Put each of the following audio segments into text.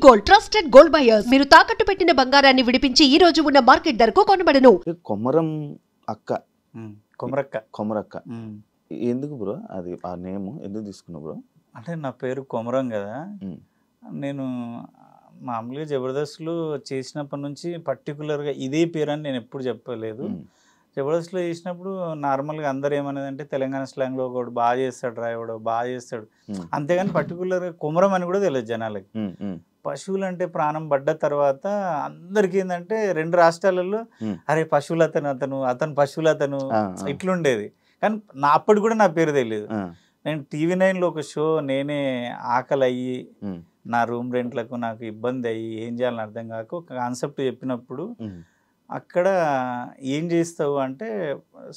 Gold trusted gold buyers మీరు తాకట్టు పెట్టిన బంగారాన్ని విడిపించి ఈ రోజు ఉన్న మార్కెట్ ధరకు కొనబడను. కొమరం అక్క కొమరక్క ఎందుకు బ్రో అది ఆ నేమ్ ఎందుకు తీసుకున్నావు బ్రో? అంటే నా పేరు కొమరం కదా. నేను మామూలుగా జబర్దస్త్లో చేసినప్పటి నుంచి పర్టికులర్గా ఇదే పేరు అని నేను ఎప్పుడు చెప్పలేదు. జబర్దస్త్లో చేసినప్పుడు నార్మల్గా అందరు ఏమనేదంటే తెలంగాణ స్లాంగ్లో ఒకడు బాగా చేస్తాడు రాయవాడు బాగా చేస్తాడు, అంతేగాని పర్టికులర్గా కొమరం అని కూడా తెలియదు జనాలకి. పశువులు అంటే ప్రాణం పడ్డ తర్వాత అందరికి ఏంటంటే రెండు రాష్ట్రాలలో అరే పశువులు అతను పశువులు ఇట్లుండేది. కానీ అప్పటి కూడా నా పేరు తెలియదు. నేను TV9లో ఒక షో నేనే ఆకలి అయ్యి నా రూమ్ రెంట్లకు నాకు ఇబ్బంది అయ్యి ఏం చేయాలని అర్థం కాక ఒక కాన్సెప్ట్ చెప్పినప్పుడు అక్కడ ఏం చేస్తావు అంటే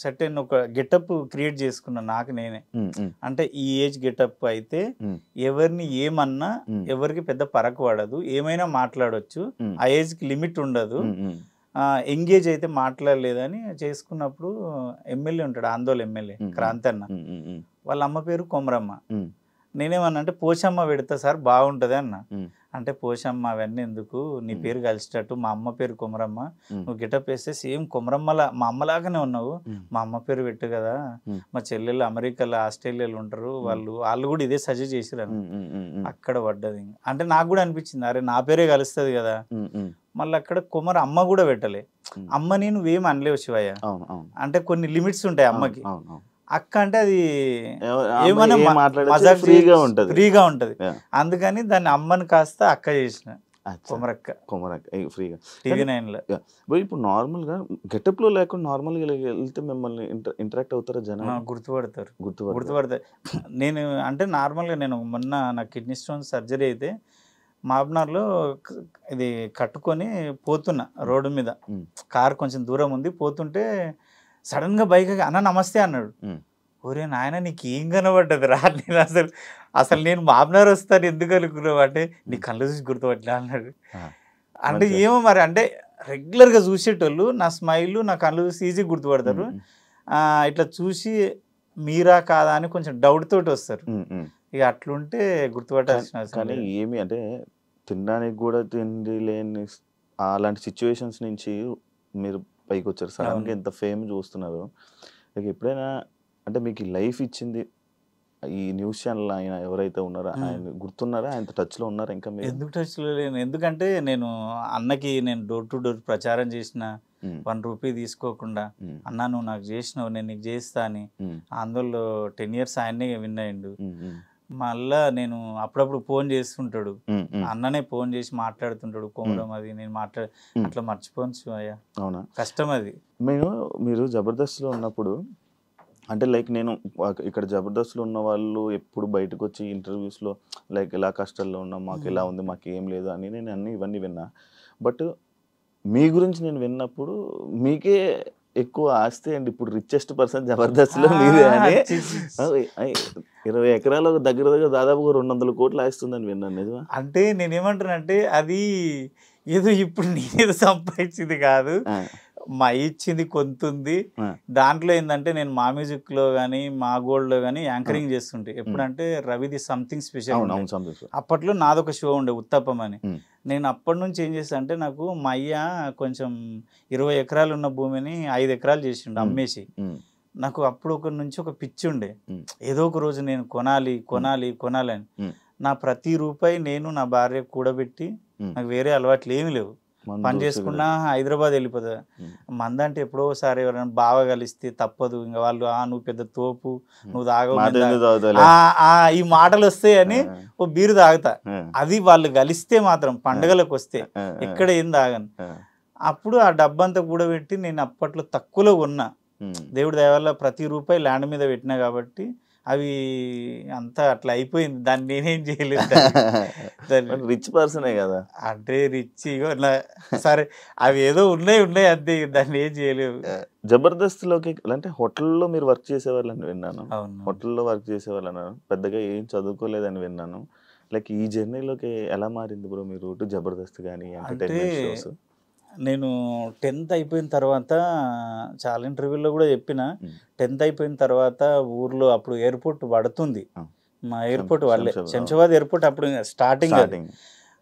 సర్టెన్ ఒక గెటప్ క్రియేట్ చేసుకున్నాను నాకు నేనే. అంటే ఈ ఏజ్ గెటప్ అయితే ఎవరిని ఏమన్నా ఎవరికి పెద్ద పరకు పడదు, ఏమైనా మాట్లాడవచ్చు, ఆ ఏజ్కి లిమిట్ ఉండదు, ఎంగేజ్ అయితే మాట్లాడలేదని చేసుకున్నప్పుడు ఎమ్మెల్యే ఉంటాడు ఆందోళన ఎమ్మెల్యే క్రాంతన్న, వాళ్ళ అమ్మ పేరు కొమరమ్మ. నేనేమన్నా అంటే పోషమ్మ పెడతా సార్ బాగుంటుంది అన్న. అంటే పోషమ్మ అవన్నీ ఎందుకు, నీ పేరు కలిసేటట్టు మా అమ్మ పేరు కొమరమ్మ, నువ్వు గెటప్ వేస్తే సేమ్ కొమరమ్మలా మా అమ్మలాగానే ఉన్నావు, మా అమ్మ పేరు పెట్టు కదా, మా చెల్లెళ్ళు అమెరికాలో ఆస్ట్రేలియాలో ఉంటారు వాళ్ళు కూడా ఇదే సజెస్ట్ చేసిరు. అక్కడ పడ్డది. అంటే నాకు కూడా అనిపించింది అరే నా పేరే కలుస్తుంది కదా. మళ్ళీ అక్కడ కొమర అమ్మ కూడా పెట్టలే. అమ్మని నువ్వేం అనలేవు శివయ్య, అంటే కొన్ని లిమిట్స్ ఉంటాయి అమ్మకి. అక్క అంటే అది ఏమన్నా ఫ్రీగా ఉంటది, అందుకని దాన్ని అమ్మని కాస్త అక్క చేసిన కొమరక్క ఫ్రీగా TV9లో. ఇప్పుడు నార్మల్ గా గెటప్ లో లేకుండా నార్మల్ గా వెళ్తే మిమ్మల్ని ఇంటరాక్ట్ అవుతారా జనాలు? గుర్తుపడతారు. నేను అంటే నార్మల్ గా నేను మొన్న నా కిడ్నీ స్టోన్ సర్జరీ అయితే మాబ్నార్లో ఇది కట్టుకొని పోతున్నా రోడ్డు మీద, కార్ కొంచెం దూరం ఉంది, పోతుంటే సడన్ గా బైక్ అన్న నమస్తే అన్నాడు. ఒరే నాయన నీకు ఏం కనబడ్డది రా, నేను అసలు నేను మాబ్నార్ వస్తాను ఎందుకు అనుకున్నావు అంటే నీ కళ్ళు చూసి గుర్తుపట్టినా అన్నాడు. అంటే ఏమో మరి అంటే రెగ్యులర్గా చూసేటోళ్ళు నా స్మైల్ నా కళ్ళు చూసి ఈజీ గుర్తుపడతారు, ఇట్లా చూసి మీరా కాదా అని కొంచెం డౌట్ తోటి వస్తారు. ఇక అట్లుంటే గుర్తుపట్టాల్సిన. కానీ ఏమి అంటే తినడానికి కూడా తిండి లేని అలాంటి సిచ్యువేషన్స్ నుంచి మీరు పైకి వచ్చారు, సడన్గా ఎంత ఫేమ్ చూస్తున్నారు. లైక్ ఎప్పుడైనా అంటే మీకు లైఫ్ ఇచ్చింది ఈ న్యూస్ ఛానల్ ఆయన ఎవరైతే ఉన్నారో ఆయన గుర్తున్నారా? ఆయన టచ్లో ఉన్నారా ఇంకా? మీరు ఎందుకు టచ్లో లేను, ఎందుకంటే నేను అన్నకి నేను డోర్ టు డోర్ ప్రచారం చేసిన ₹1 తీసుకోకుండా, అన్న నువ్వు నాకు చేసినావు నేను నీకు చేస్తా అని. అందులో 10 years ఆయన్నే విన్ అయ్యిండు. మళ్ళా నేను అప్పుడప్పుడు ఫోన్ చేస్తుంటాడు, అన్ననే ఫోన్ చేసి మాట్లాడుతుంటాడు కొమరం అది నేను అట్లా మర్చిపోను శివయ్య. అవునా? కష్టం అది. మీరు జబర్దస్త్లో ఉన్నప్పుడు అంటే లైక్ నేను ఇక్కడ జబర్దస్త్లో ఉన్న వాళ్ళు ఎప్పుడు బయటకు వచ్చి ఇంటర్వ్యూస్లో లైక్ ఎలా కష్టాల్లో ఉన్నాం, మాకు ఎలా ఉంది, మాకు ఏం లేదు అని నేను ఇవన్నీ విన్నా. బట్ మీ గురించి నేను విన్నప్పుడు మీకే ఎక్కువ ఆస్తి అండి, ఇప్పుడు రిచెస్ట్ పర్సన్ జబర్దస్త్లో మీదే అని. 20 ఎకరాలు దగ్గర దాదాపుగా 200 కోట్లు ఆస్తుందని విన్నాను. నిజమా? అంటే నేనేమంటానంటే అది ఏదో ఇప్పుడు నేనేదో సంపాదించింది కాదు, మా ఇచ్చింది కొంతుంది. దాంట్లో ఏంటంటే నేను మా మ్యూజిక్లో కానీ మా గోల్డ్లో కానీ యాంకరింగ్ చేస్తుంటే ఎప్పుడంటే రవిది సంథింగ్ స్పెషల్. అప్పట్లో నాదొక షో ఉండే ఉత్తప్పం అని. నేను అప్పటి నుంచి ఏం చేస్తా అంటే నాకు మా అయ్య కొంచెం 20 ఎకరాలు ఉన్న భూమిని 5 ఎకరాలు చేసిండు అమ్మేసి. నాకు అప్పుడు ఒక పిచ్చి ఉండే, ఏదో ఒక రోజు నేను కొనాలి అని. నా ప్రతి రూపాయి నేను నా భార్య కూడబెట్టి, నాకు వేరే అలవాట్లు ఏమి లేవు, పని చేసుకున్నా హైదరాబాద్ వెళ్ళిపోతా. మందంటే ఎప్పుడోసారి ఎవరైనా బాగా కలిస్తే తప్పదు, ఇంకా వాళ్ళు నువ్వు పెద్ద తోపు నువ్వు తాగవు ఈ మాటలు వస్తాయని ఓ బీరు తాగుతా. అది వాళ్ళు కలిస్తే మాత్రం పండుగలకు వస్తే ఎక్కడ ఏం తాగను. అప్పుడు ఆ డబ్బంతా కూడబెట్టి నేను అప్పట్లో తక్కువలో కొన్నా, దేవుడి దయ వల్ల ప్రతి రూపాయి ల్యాండ్ మీద పెట్టినా కాబట్టి అవి అంతా అట్లా అయిపోయింది. దాన్ని నేనేం చేయలేదు. రిచ్ పర్సనే కదా అంటే రిచ్ సరే అవి ఏదో ఉన్నాయి అంతే, దాన్ని ఏం చేయలేవు. జబర్దస్త్లోకి అంటే హోటల్లో మీరు వర్క్ చేసేవాళ్ళని విన్నాను. హోటల్లో వర్క్ చేసేవాళ్ళని, పెద్దగా ఏం చదువుకోలేదని విన్నాను. లైక్ ఈ జర్నీలోకి ఎలా మారింది బ్రో మీ రూట్ జబర్దస్త్ కానీ ఎంటర్టైన్మెంట్ షోస్? నేను 10th అయిపోయిన తర్వాత చాలా ఇంటర్వ్యూలో కూడా చెప్పిన, 10th అయిపోయిన తర్వాత ఊర్లో అప్పుడు ఎయిర్పోర్ట్ పడుతుంది, మా ఎయిర్పోర్ట్ వాళ్ళే శంషాబాద్ ఎయిర్పోర్ట్ అప్పుడు స్టార్టింగ్.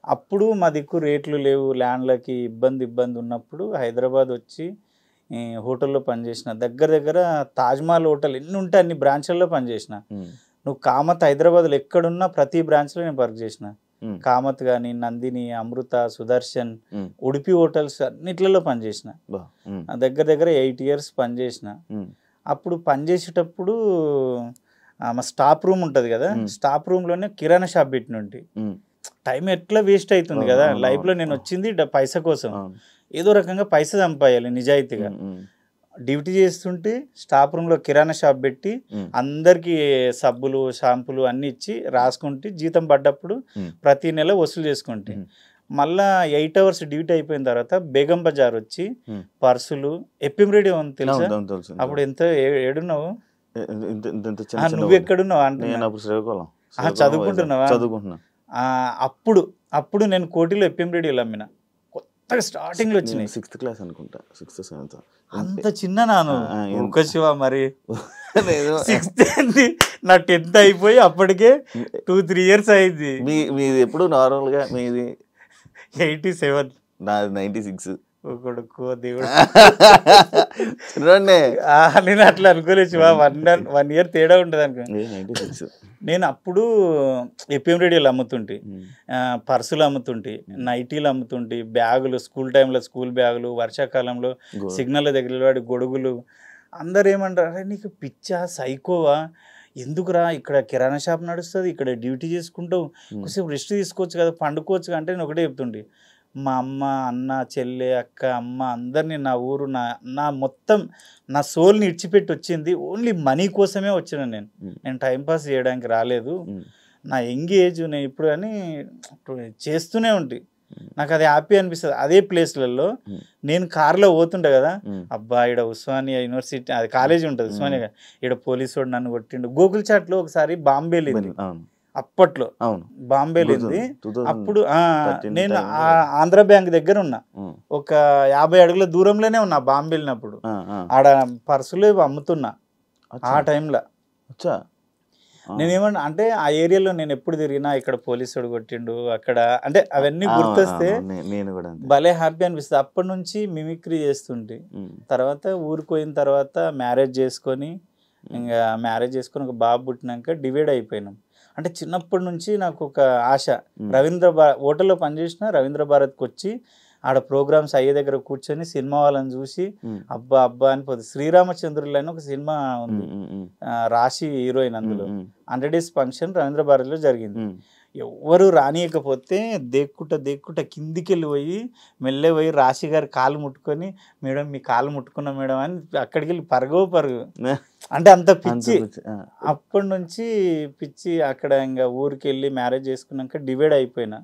అప్పుడు మా దిక్కు రేట్లు లేవు, ల్యాండ్లకి ఇబ్బంది ఉన్నప్పుడు హైదరాబాద్ వచ్చి హోటల్లో పనిచేసిన. దగ్గర తాజ్మహల్ హోటల్ ఎన్ని ఉంటే అన్ని బ్రాంచ్లలో పనిచేసిన. నువ్వు కామత్ హైదరాబాద్లో ఎక్కడున్నా ప్రతి బ్రాంచ్లో నేను వర్క్ చేసిన. కామత్ కానీ, నందిని, అమృత, సుదర్శన్, ఉడిపి హోటల్స్ అన్నిట్లలో పనిచేసిన. దగ్గర 8 years పనిచేసిన. అప్పుడు పనిచేసేటప్పుడు మా స్టాఫ్ రూమ్ ఉంటుంది కదా, స్టాఫ్ రూమ్లోనే కిరాణా షాప్ పెట్టినంటి. టైం ఎట్లా వేస్ట్ అవుతుంది కదా లైఫ్లో. నేను వచ్చింది పైసా కోసం, ఏదో రకంగా పైసా సంపాయాలి నిజాయితీగా. డ్యూటీ చేస్తుంటే స్టాఫ్ రూమ్లో కిరాణా షాప్ పెట్టి అందరికి సబ్బులు షాంపులు అన్ని ఇచ్చి రాసుకుంటే జీతం పడ్డప్పుడు ప్రతి నెల వసూలు చేసుకుంటే, మళ్ళా 8 hours డ్యూటీ అయిపోయిన తర్వాత బేగం బజార్ వచ్చి పర్సులు ఎఫ్ఎం రేడియో అని తెలుసా? అప్పుడు ఎంత ఏడున్నావు నువ్వు, ఎక్కడున్నావు అంటే చదువుకుంటున్నావా? అప్పుడు నేను కోటిలో ఎఫ్ఎం రేడియోలు అమ్మిన. కొత్తగా స్టార్టింగ్ లో వచ్చినాయి. 6th class అనుకుంటా, 6th 7th. అంత చిన్న నాను శివ మరి 6th నా 10th అయిపోయి అప్పటికే 2-3 years అయింది. మీది ఎప్పుడు నార్మల్ గా? మీది 87, నాది 96. కొడుకు దేవుడు, నేను అట్లా అనుకోలేదు శివ. 1 year తేడా ఉంటుంది అనుకో. 96. నేను అప్పుడు ఎఫ్ఎం రేడియోలు అమ్ముతుంటే, పర్సులు అమ్ముతుంటే, నైటీలు అమ్ముతుంటే, బ్యాగులు స్కూల్ టైంలో స్కూల్ బ్యాగులు, వర్షాకాలంలో సిగ్నల్ దగ్గర వాడి గొడుగులు. అందరు ఏమంటారు, అరే నీకు పిచ్చా సైకోవా, ఎందుకురా ఇక్కడ కిరాణా షాప్ నడుస్తుంది, ఇక్కడ డ్యూటీ చేసుకుంటావు, కొంచెం రెస్ట్ తీసుకోవచ్చు కదా, పండుకోవచ్చు అంటే నేను ఒకటే చెప్తుండే. మా అమ్మ, అన్న, చెల్లె, అక్క, అమ్మ అందరినీ, నా ఊరు, నా మొత్తం నా సోల్ని ఇడిచిపెట్టి వచ్చింది ఓన్లీ మనీ కోసమే వచ్చిన. నేను టైంపాస్ చేయడానికి రాలేదు. నా యంగ్ ఏజ్ నేను ఇప్పుడు కానీ చేస్తూనే ఉంటే నాకు అది హ్యాపీ అనిపిస్తుంది. అదే ప్లేస్లలో నేను కార్లో పోతుండే కదా, అబ్బా ఇక్కడ ఉస్మానియా యూనివర్సిటీ అది కాలేజీ ఉంటుంది ఉస్మానియా, ఇక్కడ పోలీసు వాడు నన్ను కొట్టిండు. గోకుల్ చాట్లో ఒకసారి బాంబే వెళ్ళింది, అప్పట్లో బాంబే వెళ్ళింది. అప్పుడు నేను ఆంధ్ర బ్యాంక్ దగ్గర ఉన్నా, ఒక 50 అడుగుల దూరంలోనే ఉన్నా బాంబే వెళ్ళినప్పుడు. ఆడ పర్సులు అమ్ముతున్నా ఆ టైంలో. నేనేమన్నా అంటే ఆ ఏరియాలో నేను ఎప్పుడు తిరిగినా ఇక్కడ పోలీసుడు కొట్టిండు అక్కడ అంటే అవన్నీ గుర్తొస్తే భలే హ్యాపీ అనిపిస్తుంది. అప్పటి నుంచి మిమిక్రీ చేస్తుంటే, తర్వాత ఊరికి పోయిన తర్వాత మ్యారేజ్ చేసుకొని ఒక బాబు పుట్టినాక డివైడ్ అయిపోయినాం. అంటే చిన్నప్పటి నుంచి నాకు ఒక ఆశ, హోటల్లో పనిచేసిన రవీంద్ర భారత్కి వచ్చి ఆడ ప్రోగ్రామ్స్ అయ్యే దగ్గర కూర్చొని సినిమా వాళ్ళని చూసి అబ్బా అనిపోతుంది. శ్రీరామచంద్రులు అని ఒక సినిమా ఉంది, రాశి హీరోయిన్, అందులో 100 days ఫంక్షన్ రవీంద్ర భారతిలో జరిగింది. ఎవ్వరు రానియకపోతే దేక్కుంట కిందికి వెళ్ళి పోయి మెల్లె పోయి రాశి గారి కాలు ముట్టుకొని, మేడం మీ కాలు ముట్టుకున్నా మేడం అని అక్కడికి వెళ్ళి పరుగు అంటే అంత పిచ్చి. అప్పటి నుంచి పిచ్చి. అక్కడ ఇంకా ఊరికి వెళ్ళి మ్యారేజ్ చేసుకున్నాక డివైడ్ అయిపోయినా.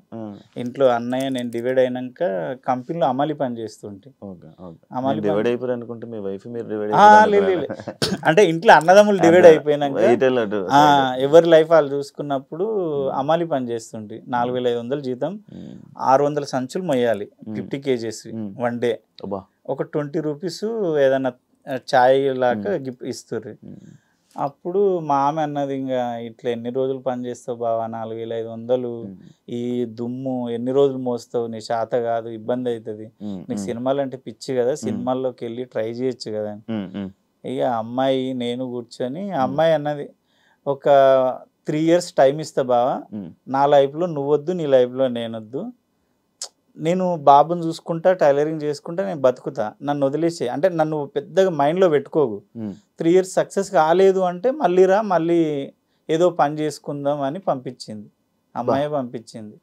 ఇంట్లో అన్నయ్య నేను డివైడ్ అయినాక కంపెనీలో అమలు పని చేస్తుంటే, అంటే ఇంట్లో అన్నదమ్ములు డివైడ్ అయిపోయినాక ఎవరి లైఫ్ వాళ్ళు చూసుకున్నప్పుడు అమలు పని చేస్తుంటే 4500 జీతం, 600 సంచులు మొయ్యాలి, 50 kgs 1 day. ఒక 20 rupees ఏదన్నా ఛాయ్ లాగా గిఫ్ట్ ఇస్తారు. అప్పుడు మా ఆమె అన్నది, ఇంకా ఇట్లా ఎన్ని రోజులు పని చేస్తావు బావా, 4500 ఈ దుమ్ము ఎన్ని రోజులు మోస్తావు, నీ శాత కాదు, ఇబ్బంది అవుతుంది, నీకు సినిమాలు అంటే పిచ్చి కదా, సినిమాల్లోకి వెళ్ళి ట్రై చేయొచ్చు కదా. ఇక అమ్మాయి నేను కూర్చొని, అమ్మాయి అన్నది ఒక 3 years టైం ఇస్తా బావా, నా లైఫ్లో నువ్వొద్దు, నీ లైఫ్లో నేనొద్దు, నేను బాబుని చూసుకుంటా, టైలరింగ్ చేసుకుంటా, నేను బతుకుతా, నన్ను వదిలేసే, అంటే నన్ను పెద్దగా మైండ్లో పెట్టుకోకు, 3 years సక్సెస్ కాలేదు అంటే మళ్ళీ రా, మళ్ళీ ఏదో పని చేసుకుందాం అని పంపించింది. అమ్మాయి పంపించింది.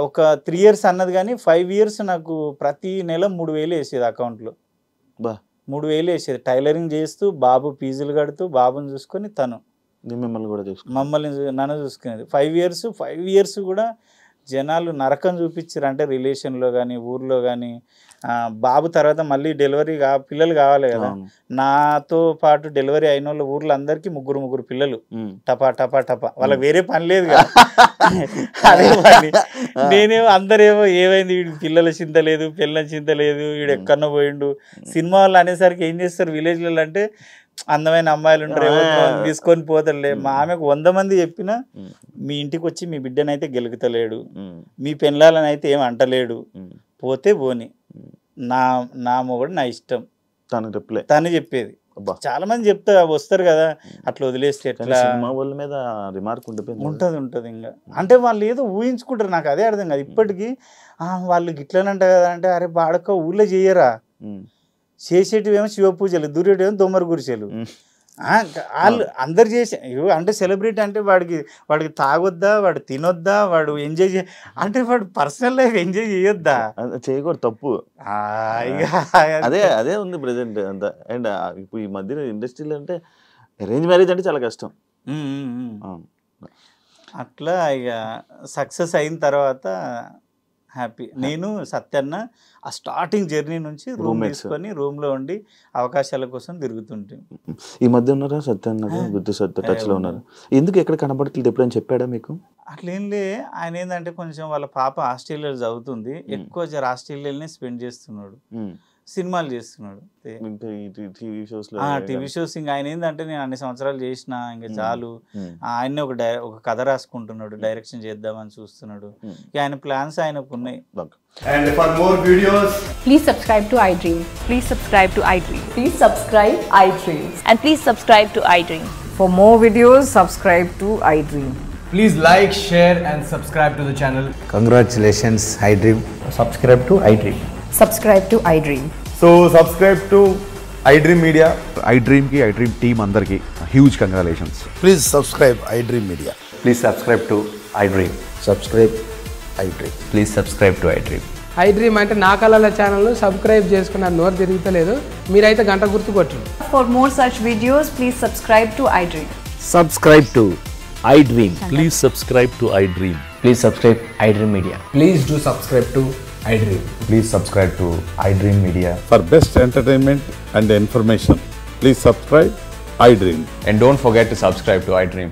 ఒక 3 years అన్నది కానీ 5 years నాకు ప్రతి నెల 3000 వేసేది అకౌంట్లో. 3000 వేసేది టైలరింగ్ చేస్తూ, బాబు ఫీజులు కడుతూ, బాబుని చూసుకొని తను నన్ను చూసుకునేది. 5 years కూడా జనాలు నరకం చూపించారు. అంటే రిలేషన్లో కానీ ఊర్లో కానీ, బాబు తర్వాత మళ్ళీ డెలివరీ పిల్లలు కావాలి కదా, నాతో పాటు డెలివరీ అయిన వాళ్ళు ఊర్లో అందరికి 3 పిల్లలు, టపా టపా టపా, వాళ్ళకి వేరే పని లేదు కదా, అదే పని. నేనేమో అందరేమో ఏమైంది వీడికి పిల్లల చింత లేదు, పిల్లల చింత లేదు, వీడు ఎక్కడో పోయిండు. సినిమా వాళ్ళు అనేసరికి ఏం చేస్తారు విలేజ్లలో అంటే, అందమైన అమ్మాయిలు ఉంటారు తీసుకొని పోతారులే. మా ఆమెకు 100 మంది చెప్పినా మీ ఇంటికి వచ్చి మీ బిడ్డనైతే గెలుగుతలేడు, మీ పెళ్ళాలని అయితే ఏం అంటలేడు, పోతే పోని, నా మొగుడు నా ఇష్టం తను చెప్పేది. చాలా మంది వస్తారు కదా అట్లా వదిలేస్తే ఎట్లా మీద రిమార్క్ ఉంటది ఇంకా. అంటే వాళ్ళు ఏదో ఊహించుకుంటారు, నాకు అదే అర్థం కాదు ఇప్పటికీ. వాళ్ళు గిట్లనంట కదా అంటే, అరే బాడక ఊళ్ళో చెయ్యరా, చేసేటివేమో శివ పూజలు, దూరేటివేమో దొమ్మరి గురిసెలు. వాళ్ళు అందరు చేసే అంటే సెలబ్రిటీ అంటే వాడికి తాగొద్దా, వాడు తినొద్దా, వాడు ఎంజాయ్ అంటే వాడు పర్సనల్ లైఫ్ ఎంజాయ్ చేయొద్దా, చేయకూడదు, తప్పు. అదే ఉంది ప్రెసెంట్ అంతా. అండ్ ఇప్పుడు ఈ మధ్య ఇండస్ట్రీలో అంటే అరేంజ్ మ్యారేజ్ అంటే చాలా కష్టం. అట్లా ఇక సక్సెస్ అయిన తర్వాత హ్యాపీ. నేను సత్యన్న ఆ స్టార్టింగ్ జర్నీ నుంచి రూమ్ తీసుకొని రూమ్లో ఉండి అవకాశాల కోసం తిరుగుతుంటే. ఈ మధ్య ఉన్నారా సత్యన్న, గుర్తు సత్య టచ్లో ఉన్నారు? ఎందుకు ఎక్కడ కనబడట్లేదు, ఎప్పుడైనా చెప్పాడా మీకు? అట్లేంలే, ఆయన ఏంటంటే కొంచెం వాళ్ళ పాప ఆస్ట్రేలియాలో చదువుతుంది, ఎక్కువ ఆస్ట్రేలియాలోనే స్పెండ్ చేస్తున్నాడు, సినిమాలు చేస్తున్నాడు, టీవీ షోస్. ఇంకా ఆయన ఏంటంటే నేను అన్ని సంవత్సరాలు చేసిన ఇంకా చాలు, ఆయన్ని ఒక కథ రాసుకుంటున్నాడు, డైరెక్షన్ చేద్దామని చూస్తున్నాడు. ఆయన ప్లాన్స్ ఆయనకు ఉన్నాయి. And for more videos, please subscribe to iDream. Please subscribe to iDream. Please subscribe iDream. And please subscribe to iDream. For more videos, subscribe to iDream. please like, share and subscribe to the channel. Congratulations, iDream. Subscribe to iDream. Subscribe to iDream. So subscribe to iDream Media. iDream ki iDream team andarki huge congratulations. Please subscribe iDream Media. Please subscribe to iDream. Subscribe iDream. Please subscribe to iDream. iDream అంటే నా కళల ఛానల్ను subscribe చేసుకున్నారు, నోరు తిరుగుతలేదు, మీరైతే గంట గుర్తు కొట్టండి. For more such videos, please subscribe to iDream. Subscribe to iDream. Please subscribe to iDream. Please subscribe iDream Media. Please do subscribe to iDream. Please subscribe to iDream Media. For best entertainment and information, please subscribe iDream. And don't forget to subscribe to iDream.